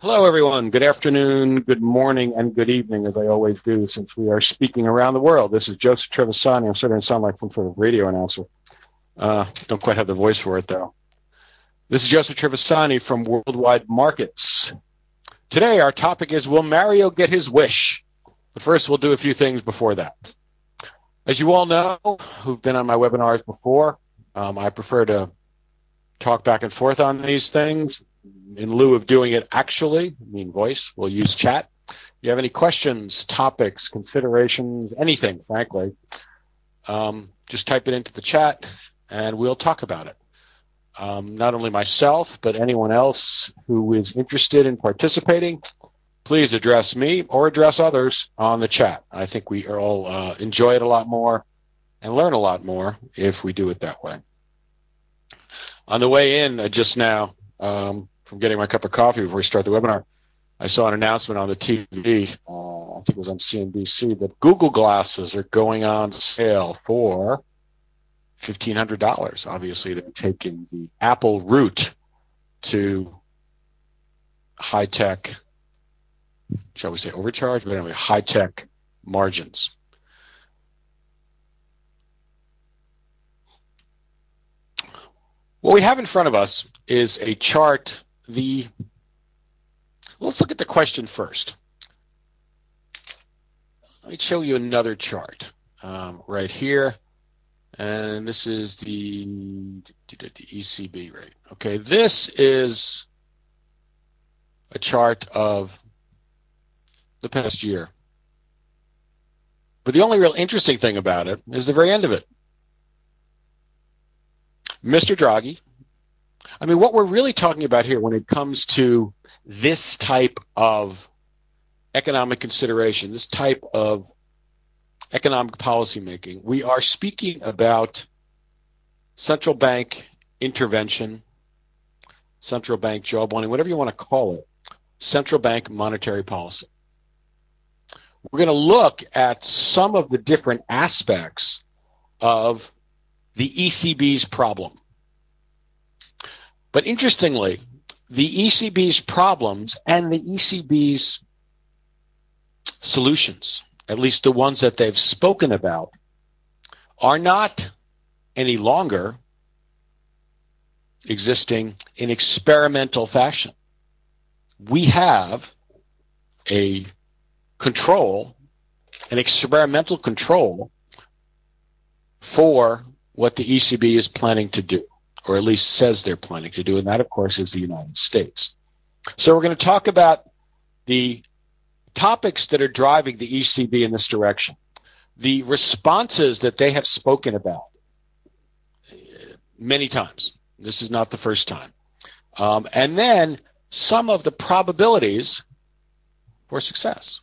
Hello, everyone. Good afternoon, good morning, and good evening, as I always do, since we are speaking around the world. This is Joseph Trevisani. I'm starting to sound like some sort of radio announcer. Don't quite have the voice for it, though. This is Joseph Trevisani from Worldwide Markets. Today, our topic is, will Mario get his wish? But first, we'll do a few things before that. As you all know, who've been on my webinars before, I prefer to talk back and forth on these things. In lieu of doing it actually, voice, we'll use chat. If you have any questions, topics, considerations, anything, frankly, just type it into the chat and we'll talk about it. Not only myself, but anyone else who is interested in participating, please address me or address others on the chat. I think we all enjoy it a lot more and learn a lot more if we do it that way. On the way in just now, from getting my cup of coffee before we start the webinar, I saw an announcement on the TV, I think it was on CNBC, that Google glasses are going on sale for $1,500. Obviously, they're taking the Apple route to high-tech, shall we say overcharge, but anyway, high-tech margins. What we have in front of us is a chart. Let's look at the question first. Let me show you another chart right here, and this is the ECB rate. Okay, this is a chart of the past year, but the only real interesting thing about it is the very end of it. Mr. Draghi, what we're really talking about here when it comes to this type of economic consideration, this type of economic policy making, we are speaking about central bank intervention, central bank jawboning, whatever you want to call it, central bank monetary policy. We're going to look at some of the different aspects of the ECB's problem. But interestingly, the ECB's problems and the ECB's solutions, at least the ones that they've spoken about, are not any longer existing in experimental fashion. We have a control, an experimental control for what the ECB is planning to do, or at least says they're planning to do, and that, of course, is the United States. So we're going to talk about the topics that are driving the ECB in this direction, the responses that they have spoken about many times. This is not the first time. And then some of the probabilities for success,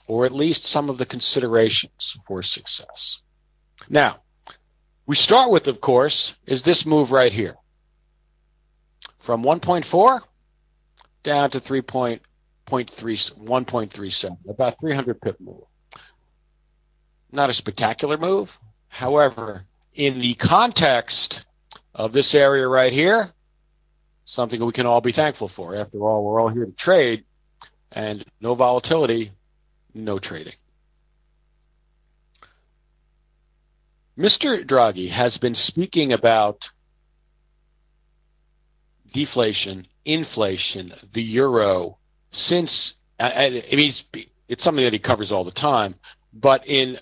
or at least some of the considerations for success. Now, we start with, of course, is this move right here. From 1.4 down to 1.37, about 300 pip move. Not a spectacular move. However, in the context of this area right here, something we can all be thankful for. After all, we're all here to trade, and no volatility, no trading. Mr. Draghi has been speaking about deflation, inflation, the euro, since, it's something that he covers all the time, but in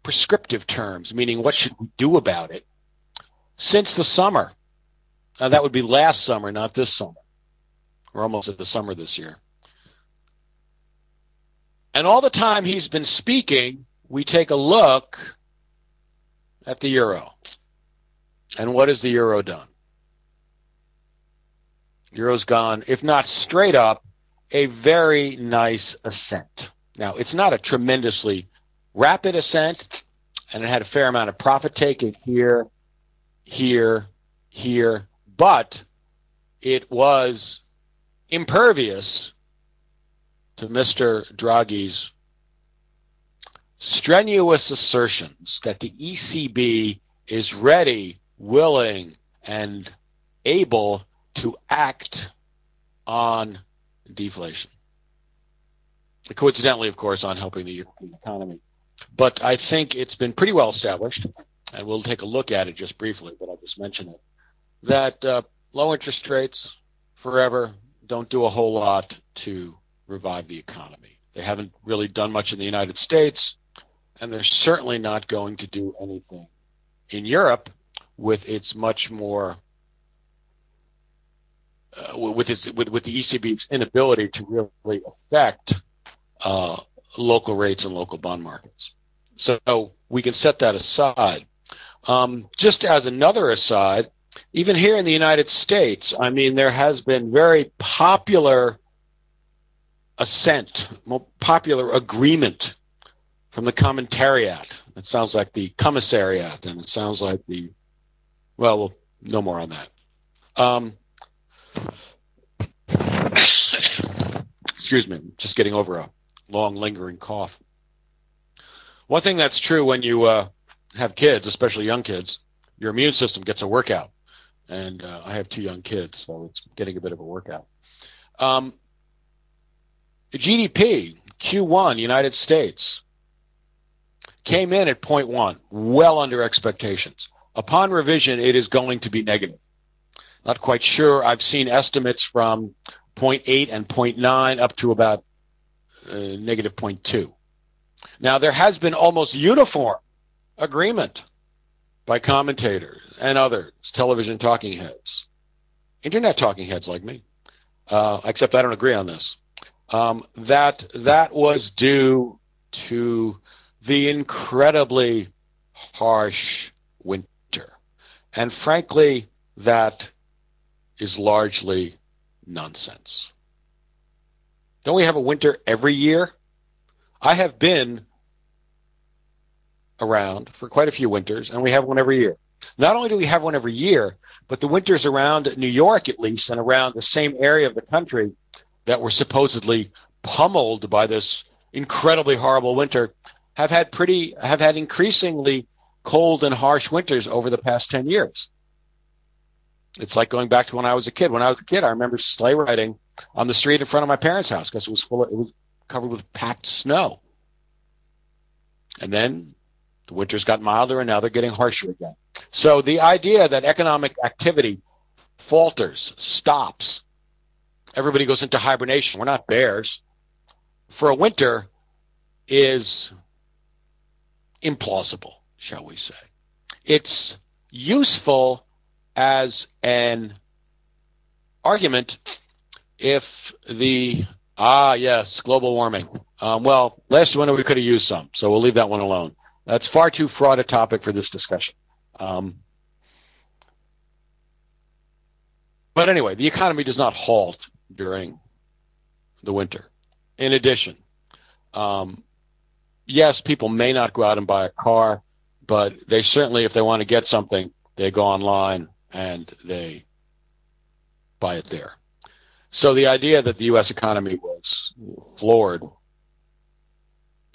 prescriptive terms, meaning what should we do about it, since the summer. Now, that would be last summer, not this summer. We're almost at the summer this year. And all the time he's been speaking, we take a look at the euro. And what has the euro done? Euro's gone, if not straight up, a very nice ascent. Now, it's not a tremendously rapid ascent, and it had a fair amount of profit taking here, but it was impervious to Mr. Draghi's strenuous assertions that the ECB is ready, willing, and able to act on deflation. Coincidentally, of course, on helping the European economy. But I think it's been pretty well established, and we'll take a look at it just briefly, but I'll just mention it, that low interest rates forever don't do a whole lot to revive the economy. They haven't really done much in the United States, and they're certainly not going to do anything in Europe with its much more with the ECB's inability to really affect local rates and local bond markets. So we can set that aside. Just as another aside, even here in the United States, I mean, there has been very popular assent, popular agreement from the commentariat. It sounds like the commissariat, and it sounds like the, well, no more on that. Excuse me, just getting over a long lingering cough. One thing that's true when you have kids, especially young kids, your immune system gets a workout. And I have 2 young kids, so it's getting a bit of a workout. The GDP, Q1, United States, came in at 0.1, well under expectations. Upon revision, it is going to be negative. Not quite sure. I've seen estimates from 0.8 and 0.9 up to about negative 0.2. Now, there has been almost uniform agreement by commentators and others, television talking heads, internet talking heads like me, except I don't agree on this, that was due to the incredibly harsh winter. And frankly, that is largely nonsense. Don't we have a winter every year? I have been around for quite a few winters, and we have one every year. Not only do we have one every year, but the winters around New York, at least, and around the same area of the country that were supposedly pummeled by this incredibly horrible winter have had increasingly cold and harsh winters over the past 10 years. It's like going back to when I was a kid. When I was a kid, I remember sleigh riding on the street in front of my parents' house because it was covered with packed snow. And then the winters got milder, and now they're getting harsher again. So the idea that economic activity falters, stops, everybody goes into hibernation, we're not bears, for a winter is implausible, shall we say. It's useful as an argument if global warming. Well, last winter we could have used some, so we'll leave that one alone. That's far too broad a topic for this discussion. But anyway, the economy does not halt during the winter. In addition, yes, people may not go out and buy a car, but they certainly, if they want to get something, they go online and they buy it there. So the idea that the U.S. economy was floored,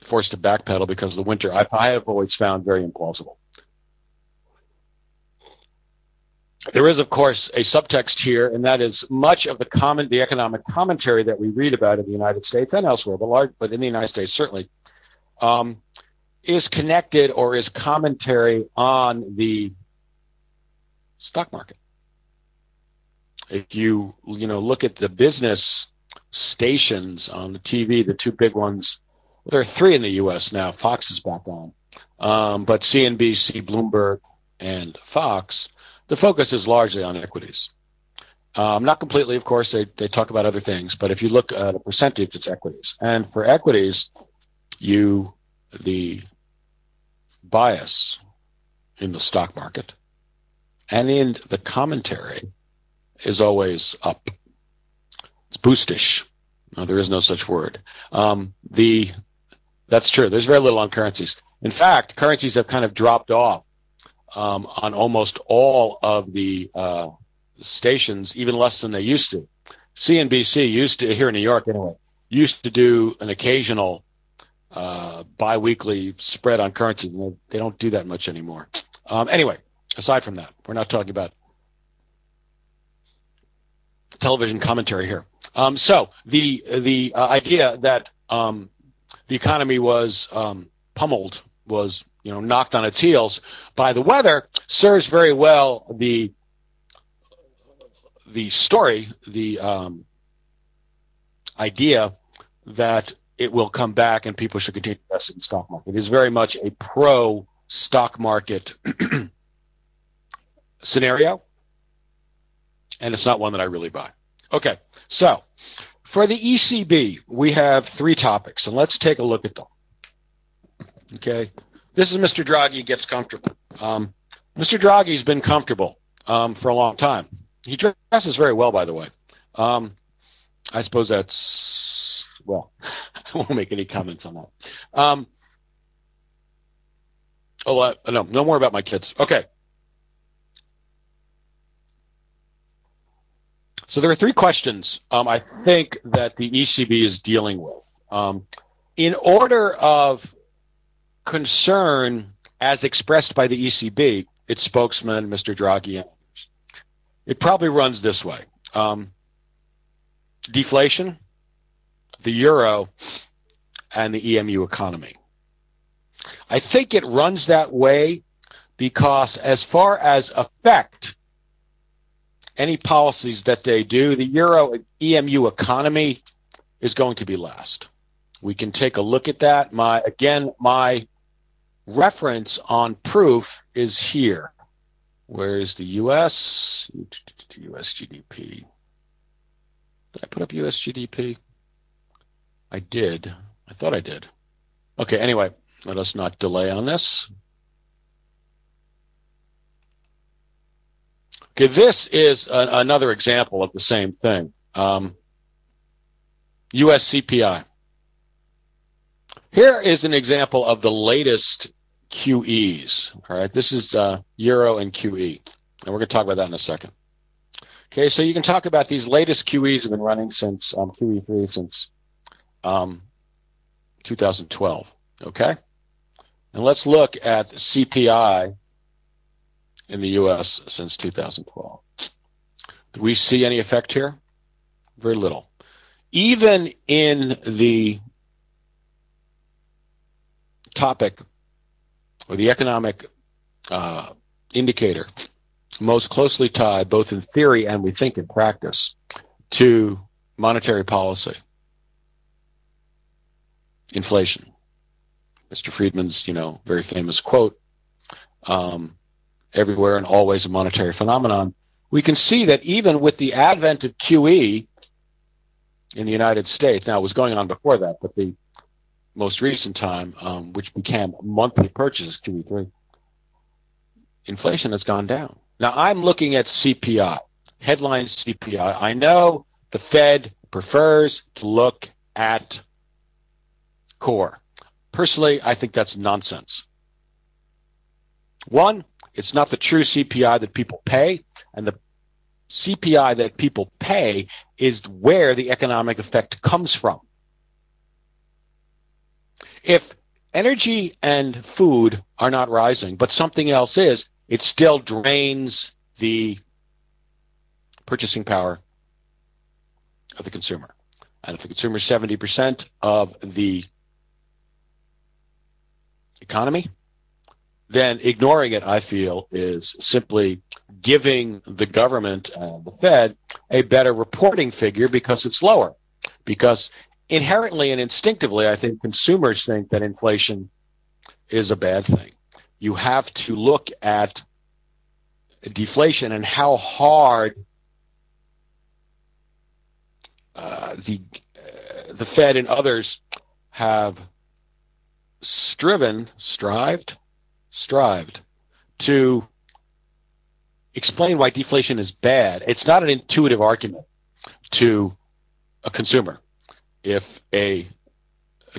forced to backpedal because of the winter, I have always found very implausible. There is, of course, a subtext here, and that is much of the economic commentary that we read about in the United States and elsewhere, but in the United States certainly, is connected or is commentary on the stock market. If you look at the business stations on the TV, the 2 big ones, there are 3 in the U.S. now. Fox is back on, but CNBC, Bloomberg, and Fox, the focus is largely on equities. Not completely, of course. They talk about other things, but if you look at a percentage, it's equities. And for equities, the bias in the stock market and in the commentary is always up. It's boostish. No, there is no such word. That's true. There's very little on currencies. In fact, currencies have kind of dropped off on almost all of the stations, even less than they used to. CNBC used to, here in New York anyway, used to do an occasional bi-weekly spread on currencies. And they don't do that much anymore. Anyway, aside from that, we're not talking about television commentary here. So the idea that the economy was pummeled, was knocked on its heels by the weather, serves very well the story, the idea that it will come back and people should continue to invest in the stock market. It is very much a pro-stock market scenario, and it's not one that I really buy. Okay, so for the ECB, we have 3 topics, and let's take a look at them. Okay, this is Mr. Draghi gets comfortable. Mr. Draghi's been comfortable for a long time. He dresses very well, by the way. I suppose that's, well, I won't make any comments on that. No more about my kids. Okay. So there are 3 questions I think that the ECB is dealing with. In order of concern as expressed by the ECB, its spokesman, Mr. Draghi, and others, it probably runs this way. Deflation, the euro, and the EMU economy. I think it runs that way because as far as affect any policies that they do, the euro EMU economy is going to be last. We can take a look at that. My reference on proof is here. Where is the US? US GDP. Did I put up US GDP? I did. I thought I did. Okay, anyway, let us not delay on this. Okay, this is another example of the same thing. US CPI. Here is an example of the latest QEs. All right, this is Euro and QE. And we're going to talk about that in a second. Okay, so you can talk about these latest QEs have been running since QE3 since 2012. Okay, and let's look at CPI in the U.S. since 2012. Do we see any effect here? Very little. Even in the topic or the economic indicator most closely tied, both in theory and we think in practice, to monetary policy, inflation. Mr. Friedman's, very famous quote, everywhere and always a monetary phenomenon. We can see that even with the advent of QE in the United States, now it was going on before that, but the most recent time, which became monthly purchases, QE3, inflation has gone down. Now, I'm looking at CPI, headline CPI. I know the Fed prefers to look at core. Personally, I think that's nonsense. One, it's not the true CPI that people pay, and the CPI that people pay is where the economic effect comes from. If energy and food are not rising, but something else is, it still drains the purchasing power of the consumer. And if the consumer is 70% of the economy, then ignoring it, I feel, is simply giving the government and the Fed a better reporting figure because it's lower. Because inherently and instinctively, I think consumers think that inflation is a bad thing. You have to look at deflation and how hard the Fed and others have strived to explain why deflation is bad. It's not an intuitive argument to a consumer. If a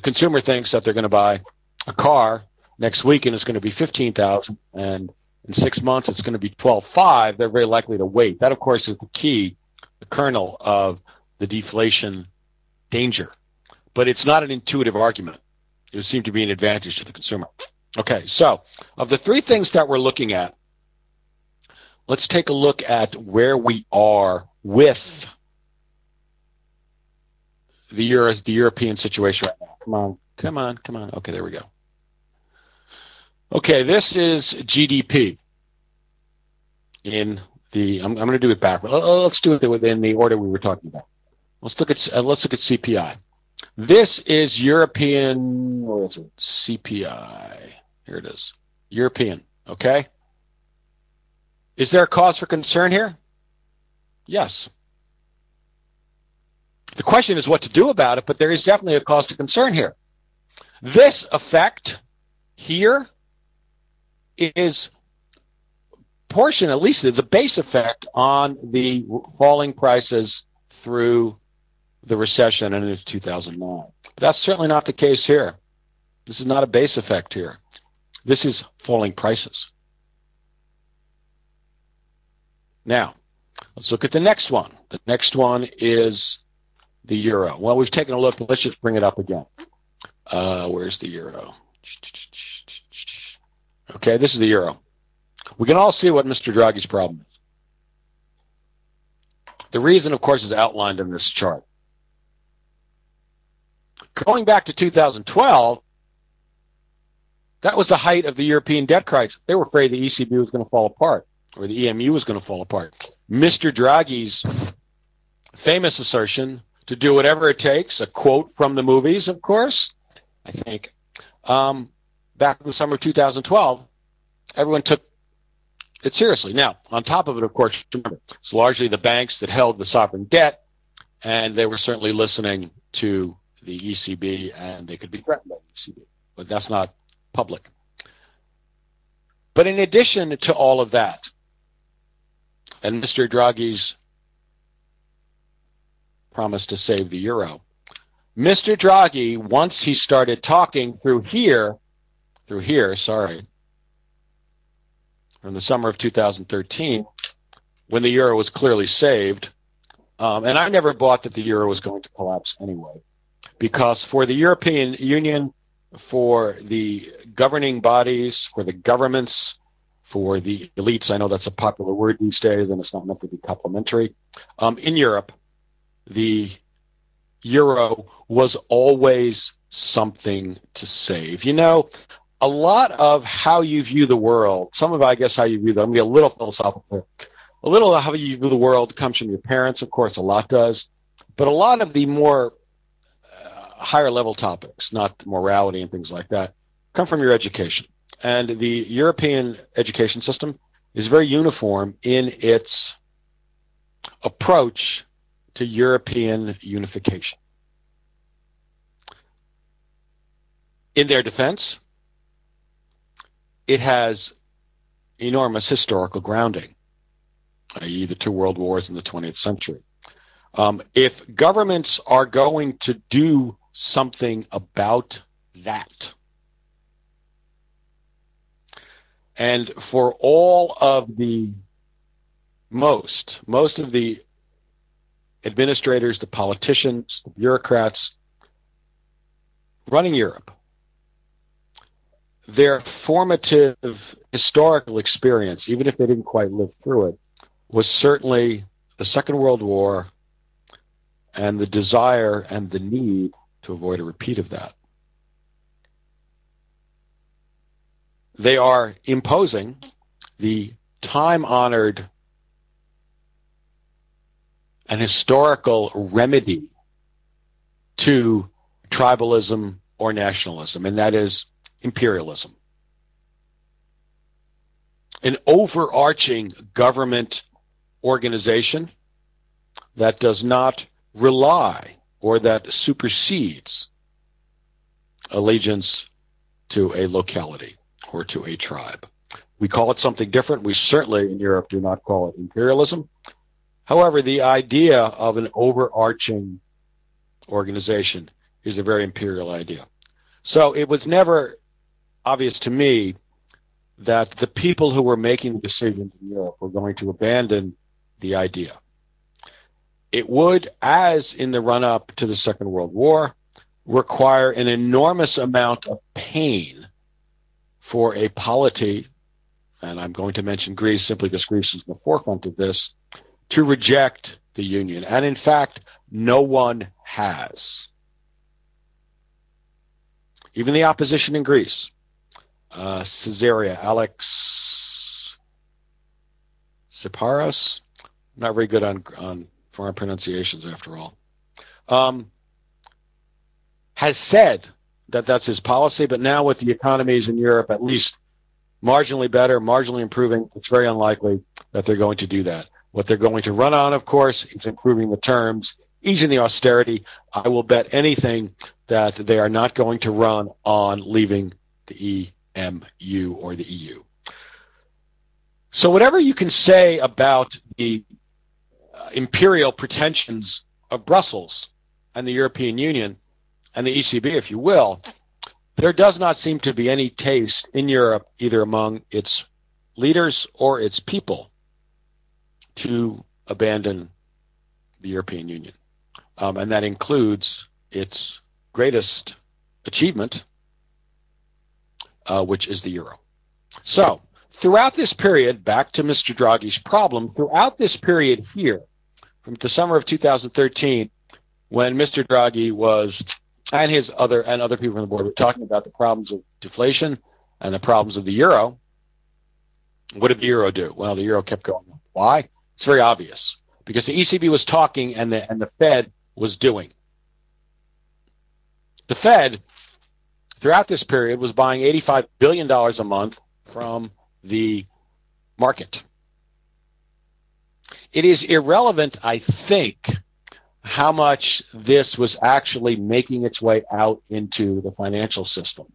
consumer thinks that they're going to buy a car next week and it's going to be $15,000 and in 6 months it's going to be $12,500, they're very likely to wait. That, of course, is the key, the kernel of the deflation danger. But it's not an intuitive argument. It would seem to be an advantage to the consumer. Okay, so of the 3 things that we're looking at, let's take a look at where we are with the European situation right now. Come on. Okay, there we go. Okay, this is GDP in the. I'm going to do it backwards. Let's do it within the order we were talking about. Let's look at CPI. This is European. Where is it? CPI. Here it is. European. Okay. Is there a cause for concern here? Yes. The question is what to do about it, but there is definitely a cause to concern here. This effect here is portion, at least the base effect on the falling prices through the recession and into 2009. But that's certainly not the case here. This is not a base effect here. This is falling prices. Now, let's look at the next one. The next one is the euro. Well, we've taken a look. Let's just bring it up again. Where's the euro? Okay, this is the euro. We can all see what Mr. Draghi's problem is. The reason, of course, is outlined in this chart. Going back to 2012, that was the height of the European debt crisis. They were afraid the ECB was going to fall apart, or the EMU was going to fall apart. Mr. Draghi's famous assertion to do whatever it takes, a quote from the movies, of course, I think, back in the summer of 2012, everyone took it seriously. Now, on top of it, of course, remember, it's largely the banks that held the sovereign debt, and they were certainly listening to the ECB, and they could be threatened by the ECB, but that's not public. But in addition to all of that, and Mr. Draghi's promise to save the euro, Mr. Draghi, once he started talking through here, in the summer of 2013, when the euro was clearly saved, and I never bought that the euro was going to collapse anyway, because for the European Union, for the governing bodies, for the governments, for the elites, I know that's a popular word these days, and it's not meant to be complimentary, in Europe, the euro was always something to save. You know, a lot of how you view the world, some of, I guess, how you view them, I'm going to be a little philosophical. A little of how you view the world comes from your parents, of course, a lot does. But a lot of the more higher level topics, not morality and things like that, come from your education. And the European education system is very uniform in its approach to European unification. In their defense, it has enormous historical grounding, i.e. the two world wars in the 20th century. If governments are going to do something about that, and for all of the most of the administrators, the politicians, the bureaucrats running Europe, their formative historical experience, even if they didn't quite live through it, was certainly the Second World War and the desire and the need to avoid a repeat of that. They are imposing the time-honored and historical remedy to tribalism or nationalism, and that is imperialism. An overarching government organization that does not rely or that supersedes allegiance to a locality or to a tribe. We call it something different. We certainly in Europe do not call it imperialism. However, the idea of an overarching organization is a very imperial idea. So it was never obvious to me that the people who were making the decisions in Europe were going to abandon the idea. It would, as in the run-up to the Second World War, require an enormous amount of pain for a polity, and I'm going to mention Greece simply because Greece is in the forefront of this, to reject the Union. And in fact, no one has. Even the opposition in Greece, Caesarea, Alex Siparos, not very good on foreign pronunciations after all, has said that that's his policy, but now with the economies in Europe at least marginally better, marginally improving, it's very unlikely that they're going to do that. What they're going to run on, of course, is improving the terms, easing the austerity. I will bet anything that they are not going to run on leaving the EMU or the EU. So whatever you can say about the imperial pretensions of Brussels and the European Union and the ECB, if you will, there does not seem to be any taste in Europe, either among its leaders or its people, to abandon the European Union. And that includes its greatest achievement, which is the euro. So, throughout this period, back to Mr. Draghi's problem, throughout this period here, from the summer of 2013, when Mr. Draghi was, and other people on the board were talking about the problems of deflation and the problems of the euro, what did the euro do? Well, the euro kept going up. Why? It's very obvious. Because the ECB was talking and the Fed was doing. The Fed, throughout this period, was buying $85 billion a month from the market. It is irrelevant, I think, how much this was actually making its way out into the financial system.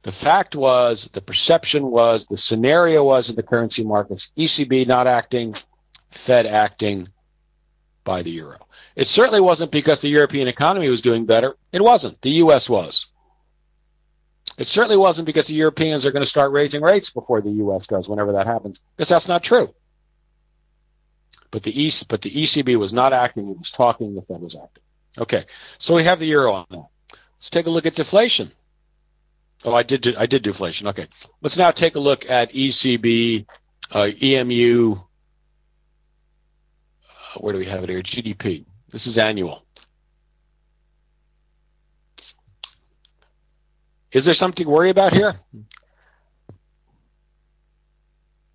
The fact was, the perception was, the scenario was in the currency markets, ECB not acting, Fed acting by the euro. It certainly wasn't because the European economy was doing better. It wasn't. The U.S. was. It certainly wasn't because the Europeans are going to start raising rates before the U.S. does, whenever that happens, because that's not true. But the ECB was not acting, it was talking, the Fed was acting. Okay, so we have the euro on that. Let's take a look at deflation. Oh, I did deflation. Okay, let's now take a look at ECB, EMU, where do we have it here? GDP. This is annual. Is there something to worry about here?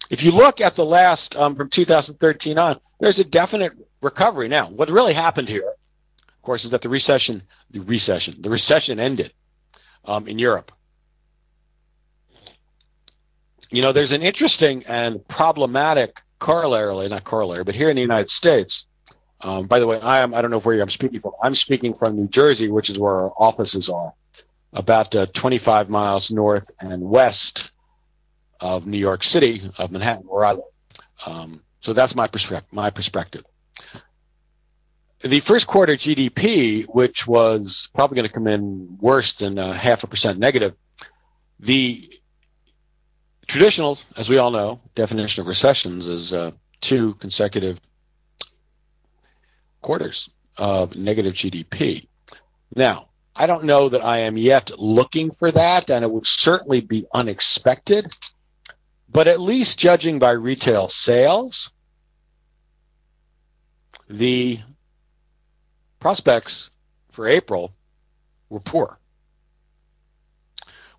If you look at the last, from 2013 on, there's a definite recovery. Now, what really happened here, of course, is that the recession ended in Europe. You know, there's an interesting and problematic corollary, not corollary, but here in the United States, by the way, I don't know where I'm speaking from. I'm speaking from New Jersey, which is where our offices are, about 25 miles north and west of New York City, of Manhattan, where I live. So that's my perspective. The first quarter GDP, which was probably going to come in worse than 0.5% negative, the traditional, as we all know, definition of recessions is 2 consecutive quarters of negative GDP. Now, I don't know that I am yet looking for that, and it would certainly be unexpected. But at least judging by retail sales, the prospects for April were poor.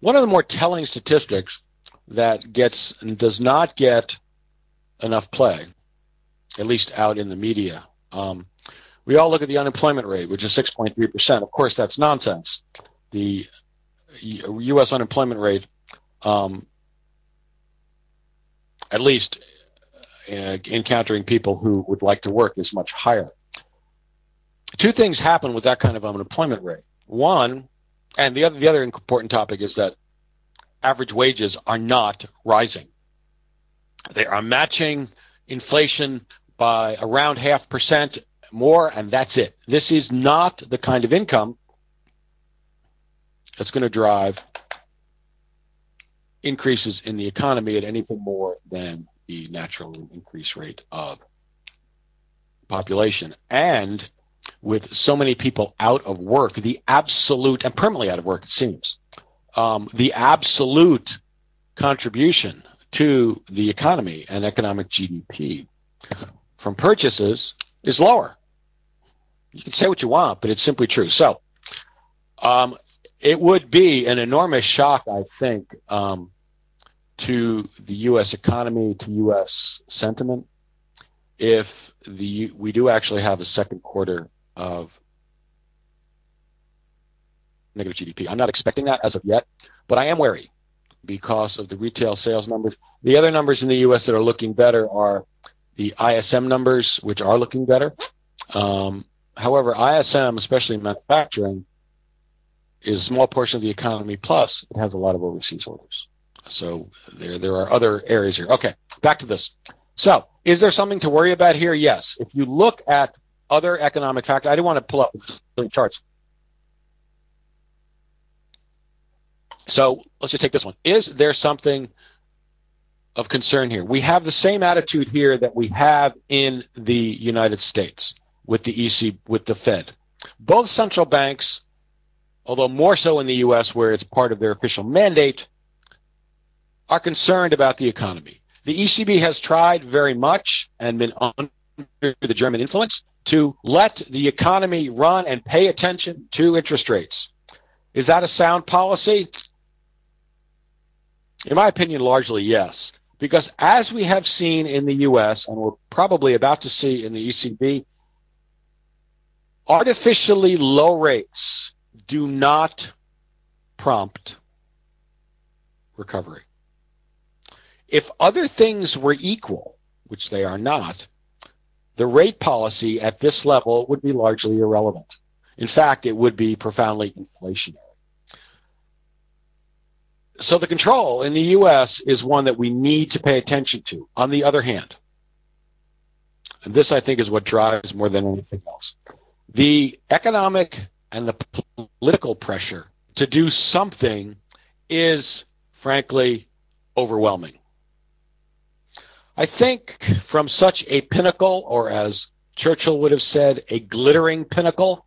One of the more telling statistics that does not get enough play, at least out in the media, we all look at the unemployment rate, which is 6.3%. Of course, that's nonsense. The U.S. unemployment rate, at least encountering people who would like to work, is much higher. 2 things happen with that kind of unemployment rate. One, and the other important topic is that average wages are not rising. They are matching inflation by around 0.5% more, and that's it. This is not the kind of income that's going to drive increases in the economy at anything more than the natural increase rate of population. And with so many people out of work, the absolute, and permanently out of work, it seems, the absolute contribution to the economy and economic GDP from purchases is lower. You can say what you want, but it's simply true. So it would be an enormous shock, I think, to the U.S. economy, to U.S. sentiment, if we do actually have a second quarter of negative GDP. I'm not expecting that as of yet, but I am wary because of the retail sales numbers. The other numbers in the U.S. that are looking better are the ISM numbers, which are looking better. However, ISM, especially in manufacturing, is a small portion of the economy, plus it has a lot of overseas orders. So there are other areas here. Okay, back to this. So is there something to worry about here? Yes. If you look at other economic factors, I do want to pull up the charts. So let's just take this one. Is there something of concern here? We have the same attitude here that we have in the United States with the ECB, with the Fed. Both central banks, although more so in the U.S. where it's part of their official mandate, are concerned about the economy. The ECB has tried very much and been under the German influence to let the economy run and pay attention to interest rates. Is that a sound policy? In my opinion, largely yes. Because as we have seen in the U.S., and we're probably about to see in the ECB, artificially low rates do not prompt recovery. If other things were equal, which they are not, the rate policy at this level would be largely irrelevant. In fact, it would be profoundly inflationary. So the control in the U.S. is one that we need to pay attention to. On the other hand, and this I think is what drives more than anything else, the economic and the political pressure to do something is, frankly, overwhelming. I think from such a pinnacle, or as Churchill would have said, a glittering pinnacle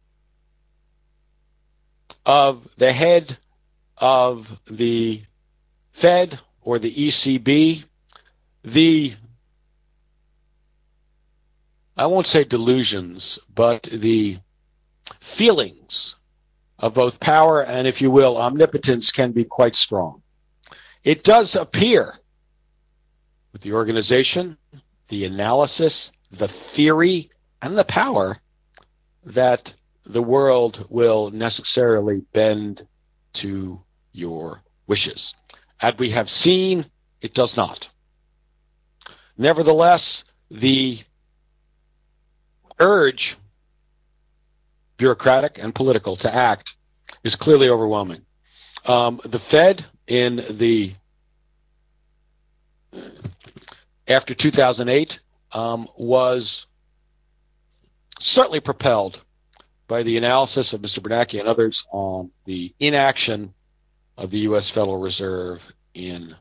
of the head of the Fed or the ECB, I won't say delusions, but the feelings of both power and, if you will, omnipotence can be quite strong. It does appear with the organization, the analysis, the theory, and the power that the world will necessarily bend to your wishes. As we have seen, it does not. Nevertheless, the urge, bureaucratic and political, to act is clearly overwhelming. The Fed after 2008 was certainly propelled by the analysis of Mr. Bernanke and others on the inaction of the U.S. Federal Reserve in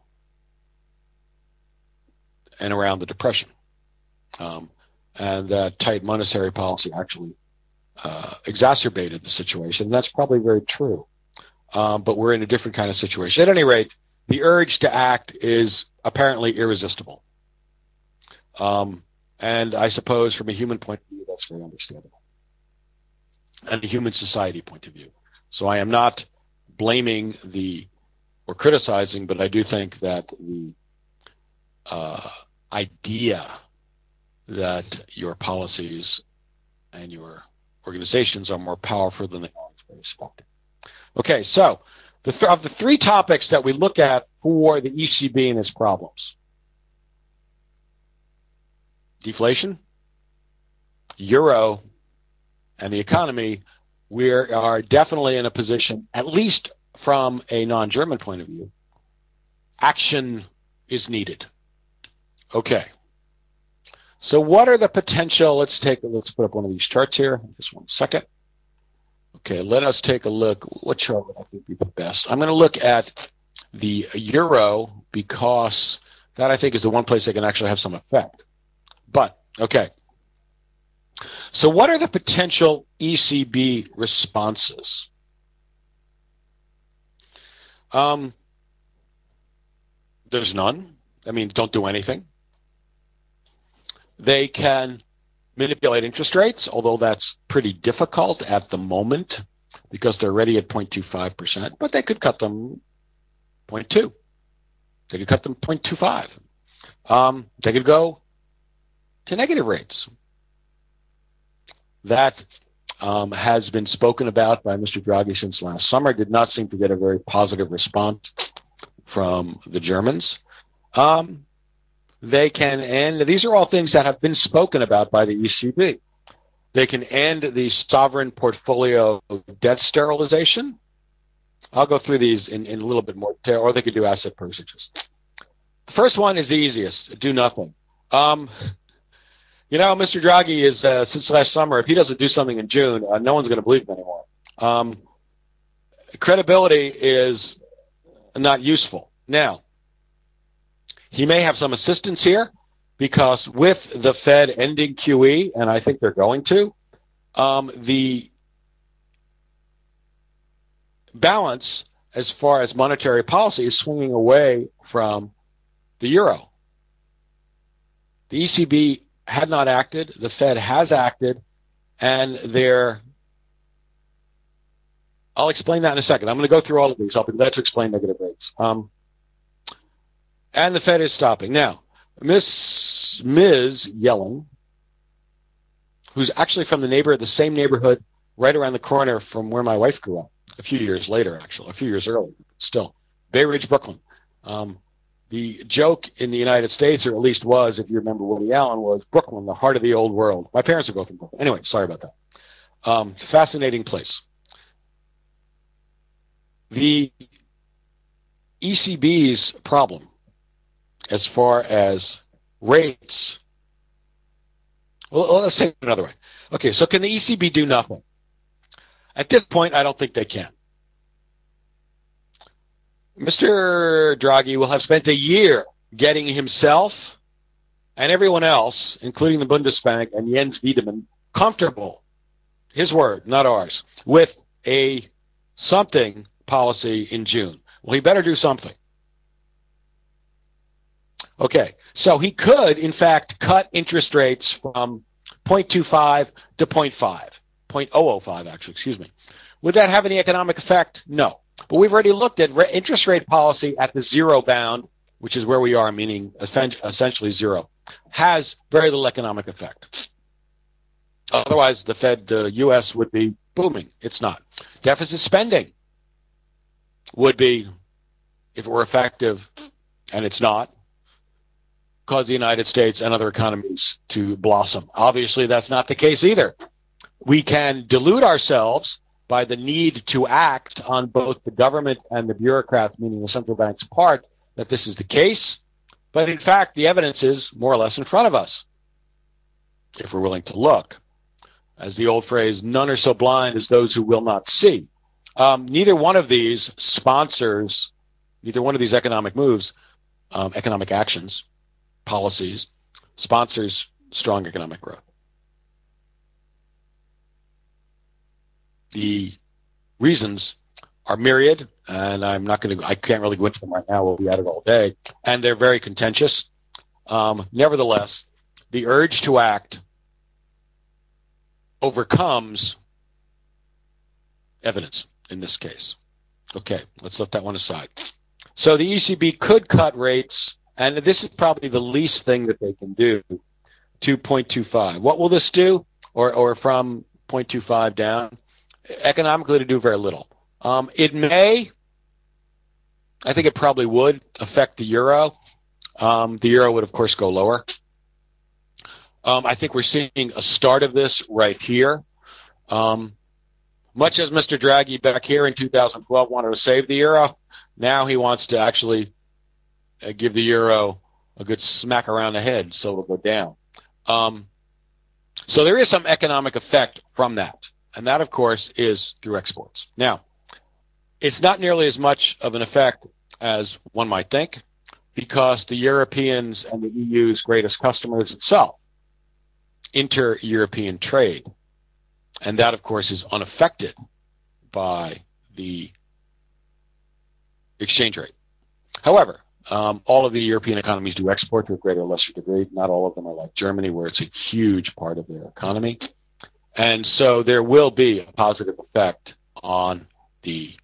and around the Depression. And that tight monetary policy actually exacerbated the situation. That's probably very true. But we're in a different kind of situation. At any rate, the urge to act is apparently irresistible. And I suppose from a human point of view, that's very understandable. And a human society point of view. So I am not blaming or criticizing, but I do think that the idea that your policies and your organizations are more powerful than they are is very respected. Okay, so of the three topics that we look at for the ECB and its problems: deflation, euro, and the economy, we are definitely in a position, at least from a non-German point of view, action is needed. Okay. So what are the potential, let's put up one of these charts here, just one second. Okay, let us take a look. What chart would I think be the best? I'm going to look at the euro because that I think is the one place that can actually have some effect. But, okay. So what are the potential ECB responses? There's none. I mean, don't do anything. They can manipulate interest rates, although that's pretty difficult at the moment because they're already at 0.25%, but they could cut them 0.2. They could cut them 0.25. They could go to negative rates. That has been spoken about by Mr. Draghi since last summer. Did not seem to get a very positive response from the Germans. They can end, these are all things that have been spoken about by the ECB. They can end the sovereign portfolio debt sterilization. I'll go through these in a little bit more detail, or they could do asset purchases. The first one is the easiest, do nothing. You know, Mr. Draghi is, since last summer, if he doesn't do something in June, no one's going to believe him anymore. Credibility is not useful. Now, he may have some assistance here, because with the Fed ending QE, and I think they're going to, the balance as far as monetary policy is swinging away from the euro. The ECB had not acted, the Fed has acted, and I'll explain that in a second. I'm going to go through all of these. I'll be glad to explain negative rates. And the Fed is stopping. Now, Ms. Yellen, who's actually from the same neighborhood right around the corner from where my wife grew up, a few years later, actually, a few years earlier, still, Bay Ridge, Brooklyn. The joke in the United States, or at least was, if you remember Woody Allen, was Brooklyn, the heart of the old world. My parents are both from Brooklyn. Anyway, sorry about that. Fascinating place. The ECB's problem as far as rates, well, let's say it another way. Okay, so can the ECB do nothing? At this point, I don't think they can. Mr. Draghi will have spent a year getting himself and everyone else, including the Bundesbank and Jens Wiedemann, comfortable, his word, not ours, with a something policy in June. Well, he better do something. Okay, so he could, in fact, cut interest rates from 0.25 to 0.005, actually, excuse me. Would that have any economic effect? No. But we've already looked at interest rate policy at the zero bound, which is where we are, meaning essentially zero, has very little economic effect. Otherwise, the Fed, the U.S. would be booming. It's not. Deficit spending would be, if it were effective, and it's not, cause the United States and other economies to blossom. Obviously, that's not the case either. We can delude ourselves by the need to act on both the government and the bureaucrats, meaning the central bank's part, that this is the case. But in fact, the evidence is more or less in front of us, if we're willing to look. As the old phrase, none are so blind as those who will not see. Neither one of these sponsors, neither one of these economic moves, economic actions, policies, sponsors strong economic growth. The reasons are myriad, and I can't really go into them right now. We'll be at it all day, and they're very contentious. Nevertheless, the urge to act overcomes evidence in this case. Okay, let's let that one aside. So the ECB could cut rates, and this is probably the least thing that they can do, to 0.25. What will this do, or from 0.25 down? Economically, to do very little. It may, I think it probably would affect the euro. The euro would, of course, go lower. I think we're seeing a start of this right here. Much as Mr. Draghi back here in 2012 wanted to save the euro, now he wants to actually give the euro a good smack around the head so it'll go down. So there is some economic effect from that. And that, of course, is through exports. Now, it's not nearly as much of an effect as one might think, because the Europeans and the EU's greatest customers itself, inter-European trade. And that, of course, is unaffected by the exchange rate. However, all of the European economies do export to a greater or lesser degree. Not all of them are like Germany, where it's a huge part of their economy. And so there will be a positive effect on the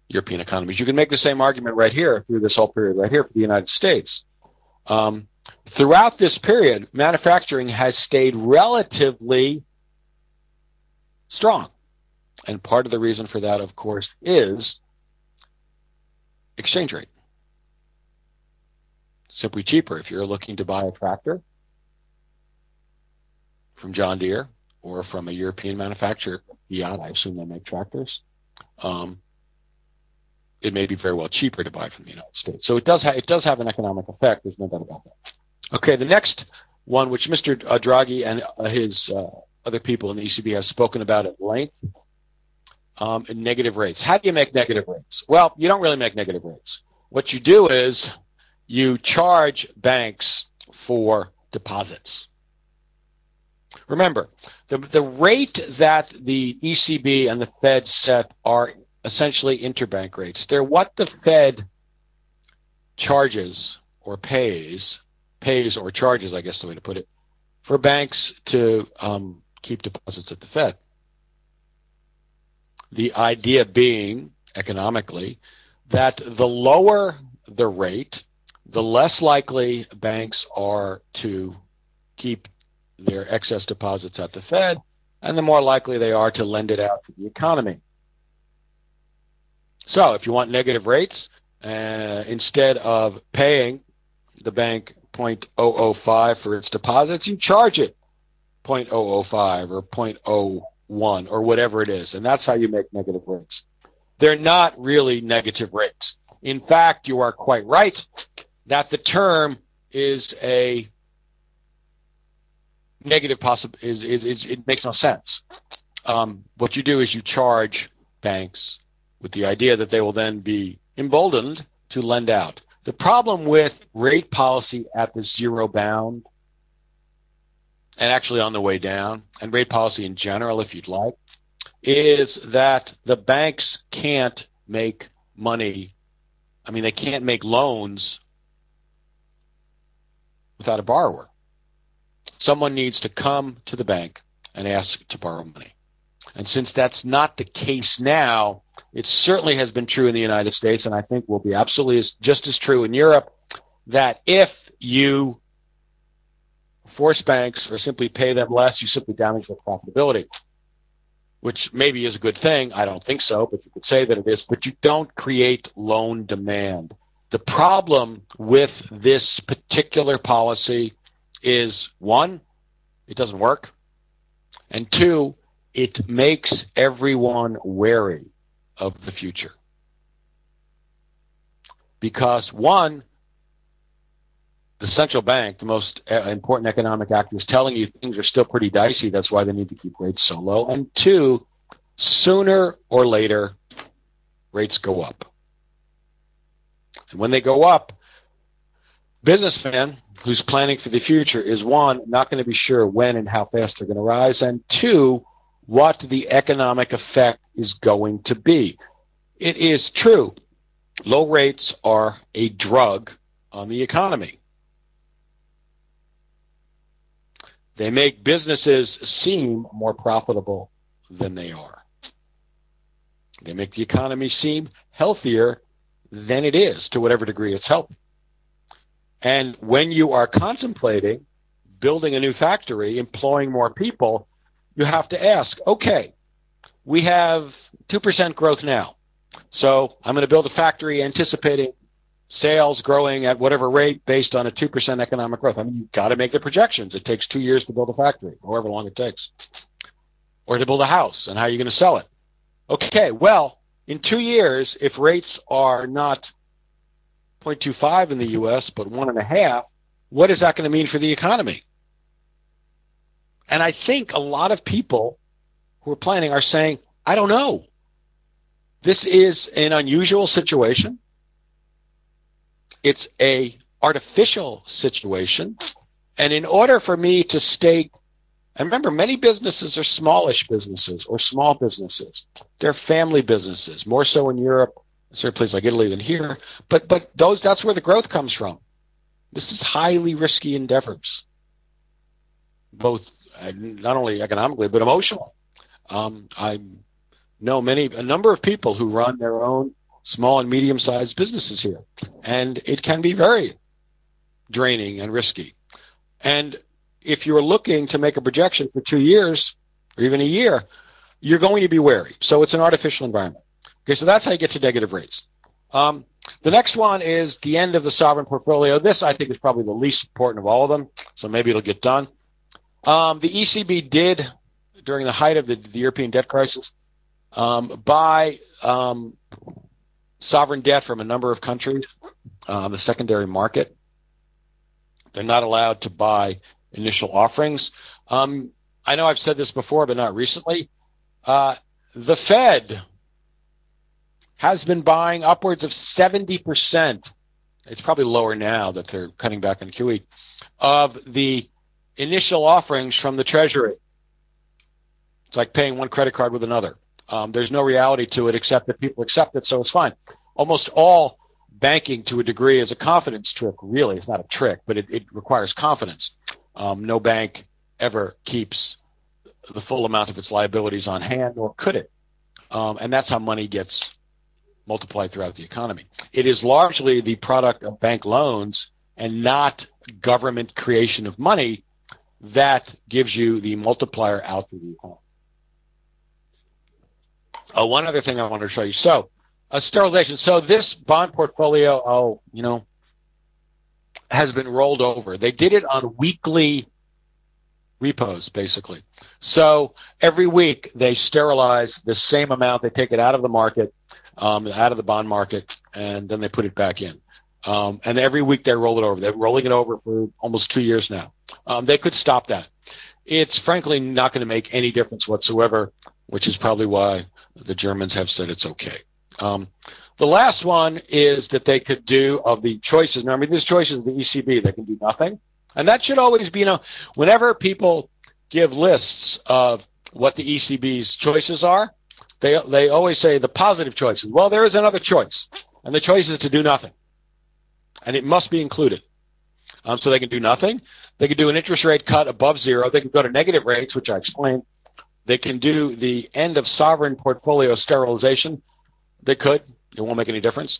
European economies. You can make the same argument right here through this whole period right here for the United States. Throughout this period, manufacturing has stayed relatively strong. And part of the reason for that, of course, is exchange rate. Simply cheaper. If you're looking to buy a tractor from John Deere or from a European manufacturer, Fiat, I assume they make tractors, it may be very well cheaper to buy from the United States. So it does have an economic effect. There's no doubt about that. Okay, the next one, which Mr. Draghi and his other people in the ECB have spoken about at length, negative rates. How do you make negative rates? Well, you don't really make negative rates. What you do is you charge banks for deposits. Remember, the rate that the ECB and the Fed set are essentially interbank rates. They're what the Fed charges or pays or charges, I guess the way to put it, for banks to keep deposits at the Fed. The idea being, economically, that the lower the rate, the less likely banks are to keep their excess deposits at the Fed, and the more likely they are to lend it out to the economy. So if you want negative rates, instead of paying the bank 0.005 for its deposits, you charge it 0.005 or 0.01 or whatever it is, and that's how you make negative rates. They're not really negative rates. In fact, you are quite right that the term is a negative it makes no sense. What you do is you charge banks with the idea that they will then be emboldened to lend out. The problem with rate policy at the zero bound, and actually on the way down, and rate policy in general, if you'd like, is that the banks can't make money. I mean, they can't make loans without a borrower. Someone needs to come to the bank and ask to borrow money. And since that's not the case now, it certainly has been true in the United States, and I think will be absolutely just as true in Europe, that if you force banks or simply pay them less, you simply damage their profitability, which maybe is a good thing. I don't think so, but you could say that it is. But you don't create loan demand. The problem with this particular policy is, one, it doesn't work, and two, it makes everyone wary of the future. Because one, the central bank, the most important economic actor, is telling you things are still pretty dicey. That's why they need to keep rates so low. And two, sooner or later, rates go up. And when they go up, businessman who's planning for the future is, one, not going to be sure when and how fast they're going to rise, and two, what the economic effect is going to be. It is true, low rates are a drug on the economy. They make businesses seem more profitable than they are. They make the economy seem healthier than it is, to whatever degree it's healthy. And when you are contemplating building a new factory, employing more people, you have to ask, okay, we have 2% growth now. So I'm going to build a factory anticipating sales growing at whatever rate based on a 2% economic growth. I mean, you've got to make the projections. It takes 2 years to build a factory, however long it takes. Or to build a house, and how are you going to sell it? Okay, well, in 2 years, if rates are not 0.25 in the U.S., but 1.5, what is that going to mean for the economy? And I think a lot of people who are planning are saying, I don't know. This is an unusual situation. It's a artificial situation. And in order for me to state, and remember, many businesses are smallish businesses or small businesses. They're family businesses, more so in Europe, certain places like Italy than here. But that's where the growth comes from. This is highly risky endeavors, both not only economically, but emotionally. I'm know a number of people who run their own small and medium-sized businesses here, and it can be very draining and risky. And if you're looking to make a projection for 2 years or even a year, you're going to be wary. So it's an artificial environment. Okay, so that's how you get to negative rates. The next one is the end of the sovereign portfolio. This, I think, is probably the least important of all of them, so maybe it'll get done. The ECB did, during the height of the European debt crisis, buy sovereign debt from a number of countries on the secondary market. They're not allowed to buy initial offerings. I know I've said this before, but not recently. The Fed has been buying upwards of 70%. It's probably lower now that they're cutting back on QE, of the initial offerings from the Treasury. It's like paying one credit card with another. There's no reality to it except that people accept it, so it's fine. Almost all banking to a degree is a confidence trick, really. It's not a trick, but it requires confidence. No bank ever keeps the full amount of its liabilities on hand, or could it? And that's how money gets multiplied throughout the economy. It is largely the product of bank loans and not government creation of money that gives you the multiplier out through the economy. One other thing I want to show you. So, sterilization. So this bond portfolio, has been rolled over. They did it on weekly repos, basically. So every week they sterilize the same amount. They take it out of the market, out of the bond market, and then they put it back in. And every week they roll it over. They're rolling it over for almost 2 years now. They could stop that. It's frankly not going to make any difference whatsoever, which is probably why the Germans have said it's okay. The last one is that they could do of the choices. Now, I mean, there's choices of the ECB. They can do nothing. And that should always be, whenever people give lists of what the ECB's choices are, they always say the positive choices. Well, there is another choice, and the choice is to do nothing. And it must be included. So they can do nothing. They can do an interest rate cut above zero. They can go to negative rates, which I explained. They can do the end of sovereign portfolio sterilization. They could. It won't make any difference.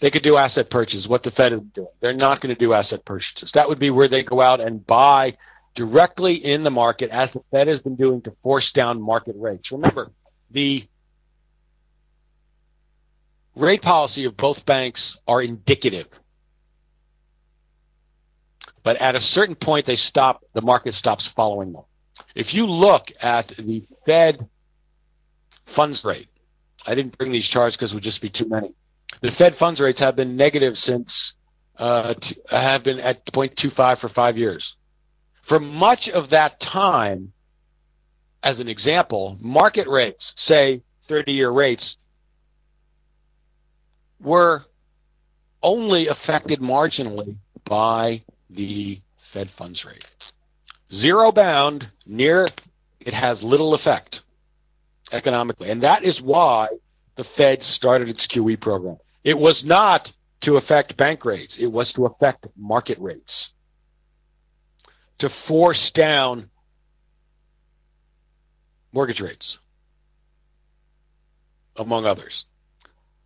They could do asset purchases, what the Fed is doing. They're not going to do asset purchases. That would be where they go out and buy directly in the market, as the Fed has been doing, to force down market rates. Remember, the rate policy of both banks are indicative. But at a certain point, the market stops following them. If you look at the Fed funds rate, I didn't bring these charts because it would just be too many. The Fed funds rates have been negative since, have been at 0.25 for 5 years. For much of that time, as an example, market rates, say 30-year rates, were only affected marginally by the Fed funds rate. Zero bound, it has little effect economically. And that is why the Fed started its QE program. It was not to affect bank rates. It was to affect market rates, to force down mortgage rates, among others.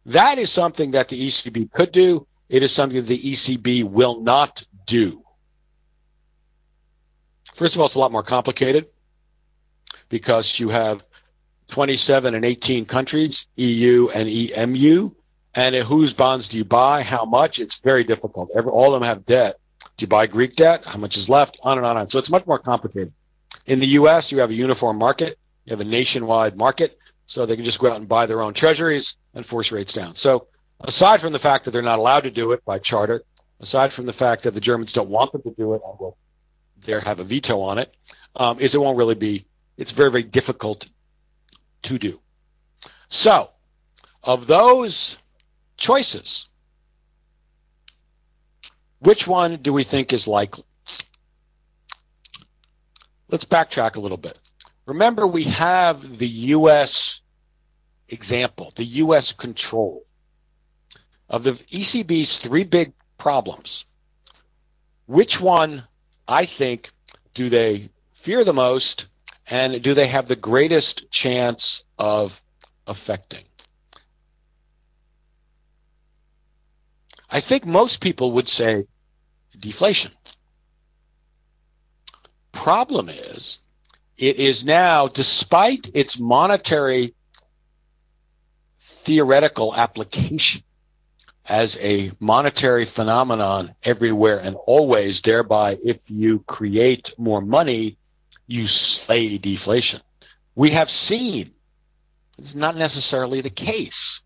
That is something that the ECB could do. It is something the ECB will not do. First of all, it's a lot more complicated because you have 27 and 18 countries, EU and EMU, and whose bonds do you buy, how much? It's very difficult. All of them have debt. Do you buy Greek debt? How much is left? On and on and on. So it's much more complicated. In the U.S., you have a uniform market. You have a nationwide market, so they can just go out and buy their own treasuries and force rates down. So aside from the fact that they're not allowed to do it by charter, aside from the fact that the Germans don't want them to do it and will have a veto on it, it won't really be, it's very, very difficult to do. So, of those choices, which one do we think is likely? Let's backtrack a little bit. Remember, we have the U.S. example, the U.S. control of the ECB's three big problems. Which one, I think, do they fear the most, and do they have the greatest chance of affecting? I think most people would say deflation. Problem is, it is now, despite its monetary theoretical application as a monetary phenomenon everywhere and always, thereby if you create more money, you slay deflation. We have seen it's not necessarily the case.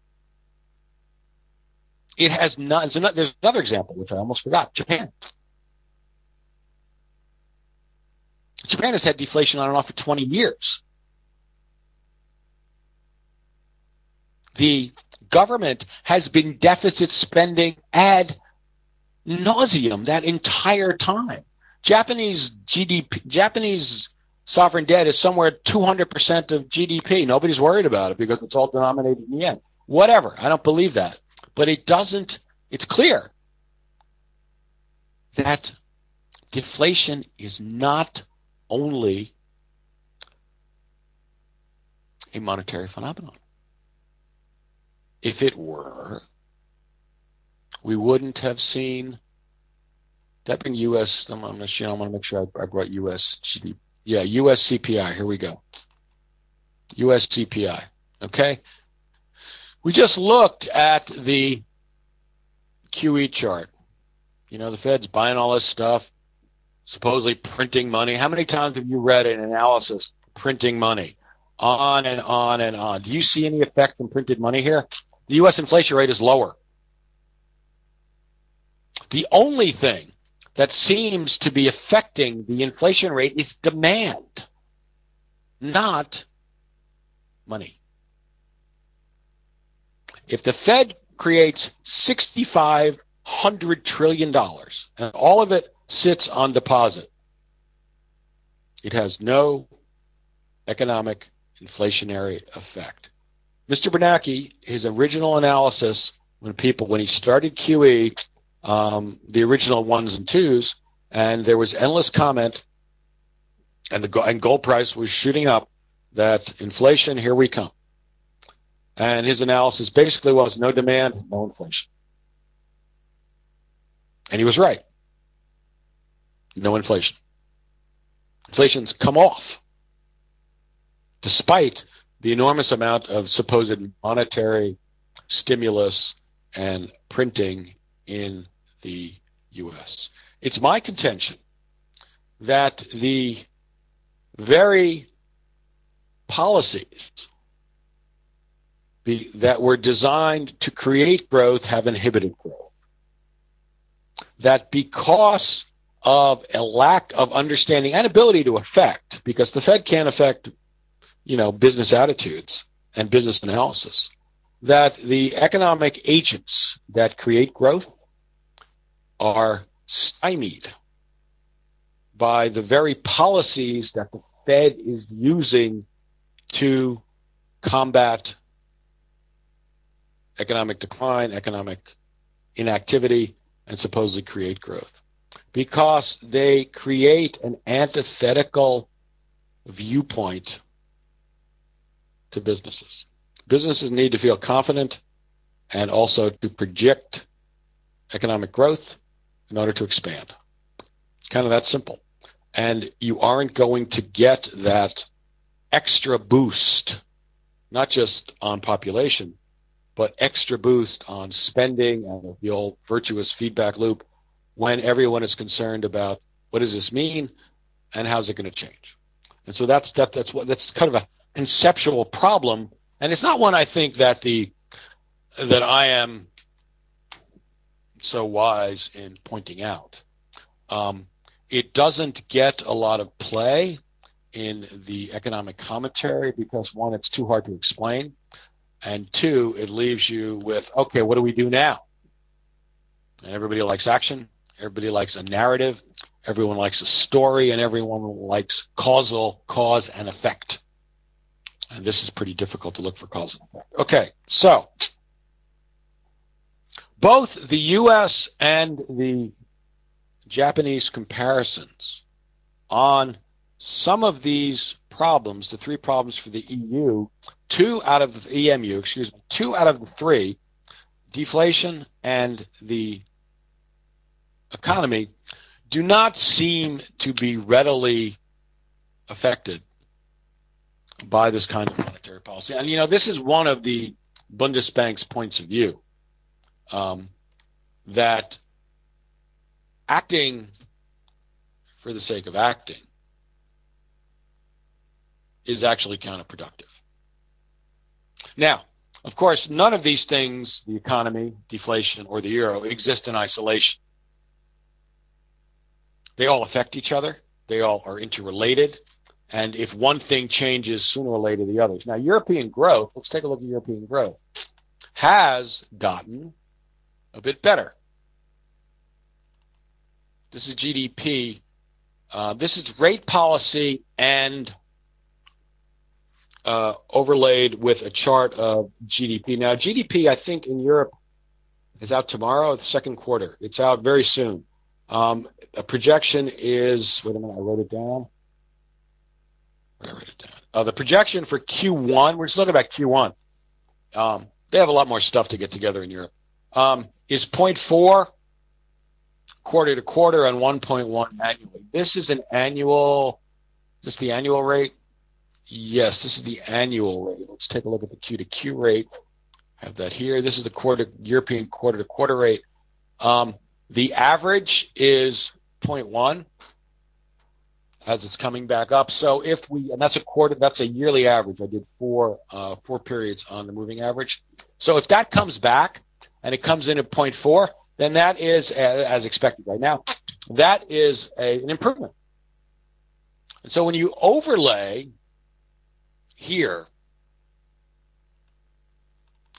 It has not. There's another example, which I almost forgot, Japan. Japan has had deflation on and off for 20 years. The government has been deficit spending ad nauseum that entire time. Japanese GDP, Japanese sovereign debt is somewhere 200% of GDP. Nobody's worried about it because it's all denominated in yen. Whatever. I don't believe that. But it doesn't, it's clear that deflation is not only a monetary phenomenon. If it were, we wouldn't have seen, that being U.S., I want to make sure I brought U.S. GDP. Yeah, U.S. CPI, here we go. U.S. CPI, okay? We just looked at the QE chart. You know, the Fed's buying all this stuff, supposedly printing money. How many times have you read an analysis printing money? On and on and on. Do you see any effect from printed money here? The U.S. inflation rate is lower. The only thing that seems to be affecting the inflation rate is demand, not money. If the Fed creates $6,500 trillion and all of it sits on deposit, it has no economic inflationary effect. Mr. Bernanke, his original analysis when he started QE, the original ones and twos, and there was endless comment, and gold price was shooting up, that inflation, here we come. And his analysis basically was no demand, no inflation. And he was right. No inflation. Inflation's come off, despite the enormous amount of supposed monetary stimulus and printing in the U.S. It's my contention that the very policies that were designed to create growth have inhibited growth. That because of a lack of understanding and ability to affect, because the Fed can't affect, business attitudes and business analysis, that the economic agents that create growth are stymied by the very policies that the Fed is using to combat economic decline, economic inactivity, and supposedly create growth. Because they create an antithetical viewpoint to businesses. Businesses need to feel confident and also to project economic growth in order to expand. It's kind of that simple. And you aren't going to get that extra boost, not just on population, but extra boost on spending and the old virtuous feedback loop when everyone is concerned about what does this mean and how's it going to change. And so that's kind of a conceptual problem, and it's not one I think that I am so wise in pointing out. It doesn't get a lot of play in the economic commentary because, one, it's too hard to explain, and two, it leaves you with, okay, what do we do now? And everybody likes action, everybody likes a narrative, everyone likes a story, and everyone likes cause and effect. And this is pretty difficult to look for cause and effect. Okay, so both the U.S. and the Japanese comparisons on some of these problems, the three problems for the EU, two out of the EMU, excuse me, two out of the three, deflation and the economy, do not seem to be readily affected by this kind of monetary policy. And, you know, this is one of the Bundesbank's points of view, that acting for the sake of acting is actually counterproductive. Now, of course, none of these things, the economy, deflation, or the euro, exist in isolation. They all affect each other. They all are interrelated. And if one thing changes, sooner or later the others. Now, European growth, let's take a look at European growth, has gotten a bit better. This is GDP. This is rate policy and overlaid with a chart of GDP. Now, GDP, I think, in Europe is out tomorrow, the second quarter. It's out very soon. A projection is, wait a minute, I wrote it down. The projection for Q1, we're just looking at Q1. They have a lot more stuff to get together in Europe. Is 0.4 quarter to quarter and 1.1 annually. This is an annual, is this the annual rate? Yes, this is the annual rate. Let's take a look at the Q to Q rate. I have that here. This is the European quarter to quarter rate. The average is 0.1 as it's coming back up. So if we, and that's a yearly average. I did four periods on the moving average. So if that comes back and it comes in at 0.4, then that is, as expected right now, that is an improvement. And so when you overlay here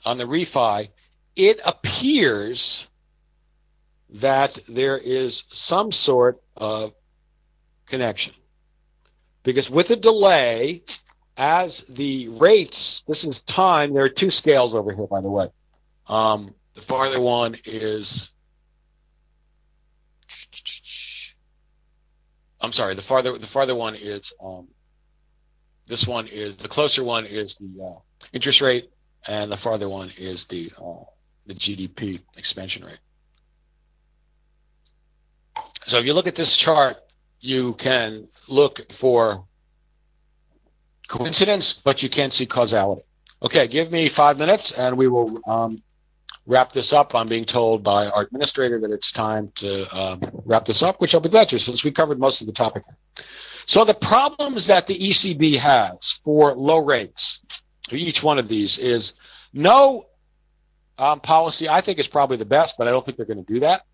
on the refi, it appears that there is some sort of connection. Because with a delay, as the rates, this is time, there are two scales over here, by the way. The farther one is, I'm sorry, the farther one is, this one is, the closer one is the interest rate, and the farther one is the GDP expansion rate. So if you look at this chart, you can look for coincidence, but you can't see causality. Okay, give me 5 minutes, and we will wrap this up. I'm being told by our administrator that it's time to wrap this up, which I'll be glad to, since we covered most of the topic. So the problems that the ECB has for low rates, each one of these, is no policy, I think, is probably the best, but I don't think they're going to do that.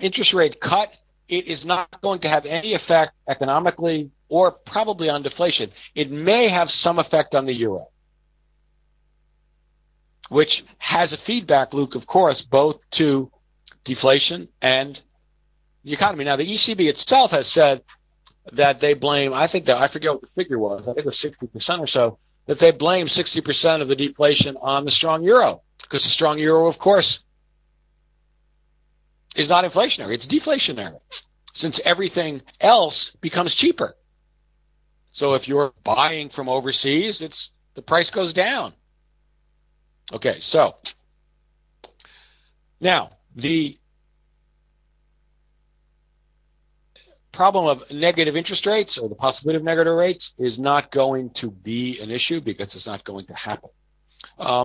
Interest rate cut, it is not going to have any effect economically or probably on deflation. It may have some effect on the euro, which has a feedback loop, of course, both to deflation and the economy. Now, the ECB itself has said that they blame, I think that, I forget what the figure was, I think it was 60% or so, that they blame 60% of the deflation on the strong euro, because the strong euro, of course, is not inflationary, it's deflationary, since everything else becomes cheaper. So if you're buying from overseas, the price goes down. Okay, so now the problem of negative interest rates, or the possibility of negative rates, is not going to be an issue because it's not going to happen.